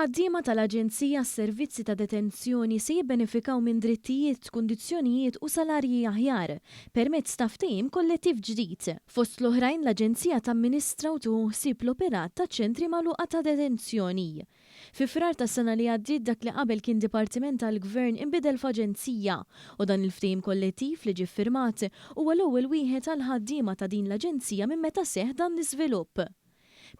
Il-ħaddiema tal-Aġenzija s-Servizzi ta' Detenzjoni se jibbenefikaw minn drittijiet, kundizzjonijiet u salarji aħjar permezz ta' ftehim kollettiv ġdid. Fost l-oħrajn l-Aġenzija tamministra u tieħu ħsieb l-operat ta' ċentri magħluqa ta' detenzjoni. Fi frar tas-sena li għaddiet dak li qabel kien dipartiment tal-Gvern inbidel f'aġenzija u dan il-ftehim kollettiv li ġie ffirmat huwa l-ewwel wieħed għal ħaddiema ta' din l-Aġenzija minn meta seħħ dan l-iżvilupp.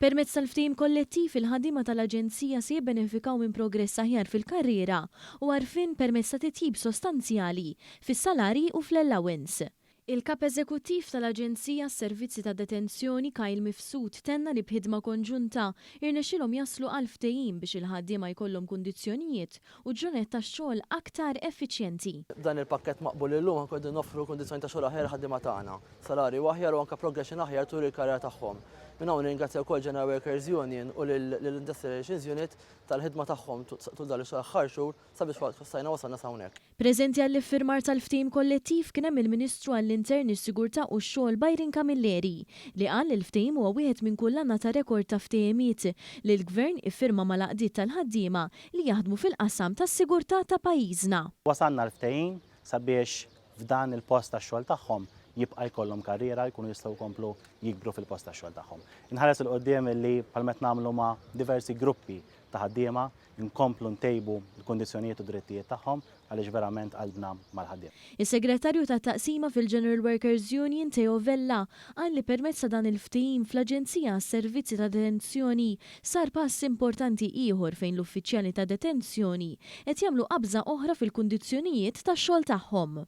Permezz tal-ftehim kollettiv il-ħaddiema tal-Aġenzija se jibbenefikaw minn progress aħjar fil-karriera u għarfien permezz ta' titjib sostanzjali fis-salari u fl-allowance. Il-kap eżekuttiv tal-Aġenzija s-Servizzi ta' Detenzjoni Kyle Mifsud tenna li b'ħidma konġunta irnexxilhom jaslu għal ftehim biex il-ħaddiema jkollhom kundizzjonijiet u ġranet tax-xogħol aktar effiċjenti. Dan il-pakkett maqbul illum ħankodu noffru kundizzjoni ta' xogħol aħjar ħaddiema tagħna, salari aħjar u anke progression aħjar tul il-karriera tagħhom. Minn hawn ringrazzja wkoll General Workers Union u lill-Industrial Relations Unit tal-ħidma tagħhom tul dan ix-xogħol aħħar xhur sabiex sajna wasalna sa hawnhekk. Preżenti għall-iffirmar tal-ftehim kollettiv kien hemm il-Ministru għall-Intern is-Sigurtà u x-xogħol Byron Camilleri li qal li l-ftehim huwa wieħed minn kull għandna ta' rekord ta' ftehimiet li l-Gvern iffirma mal-għaqdiet tal-ħaddiema li jaħdmu fil-qasam tas-sigurtà ta' pajjiżna. Wasalna l-ftehim sabiex f'dan il-post tax-xogħol tagħhom jibqa' jkollhom karriera jkunu jistgħu jkomplu jikbru fil-post tax-xogħol tagħhom. Inħares il qudiem li bħalma nagħmlu ma' diversi gruppi ta' ħaddiema inkomplu ntejbu l-kundizzjonijiet u drittijiet tagħhom għaliex verament qalbna mal-ħaddiem. Is-Segretarju tat-Taqsima fil-General Workers Union Theo Vella qal li permezz ta' dan il-ftehim fl-Aġenzija s-Servizzi ta' Detenzjoni sar pass importanti ieħor fejn l-uffiċjali ta' detenzjoni qed jagħmlu qabża oħra fil-kundizzjonijiet tax-xogħol tagħhom.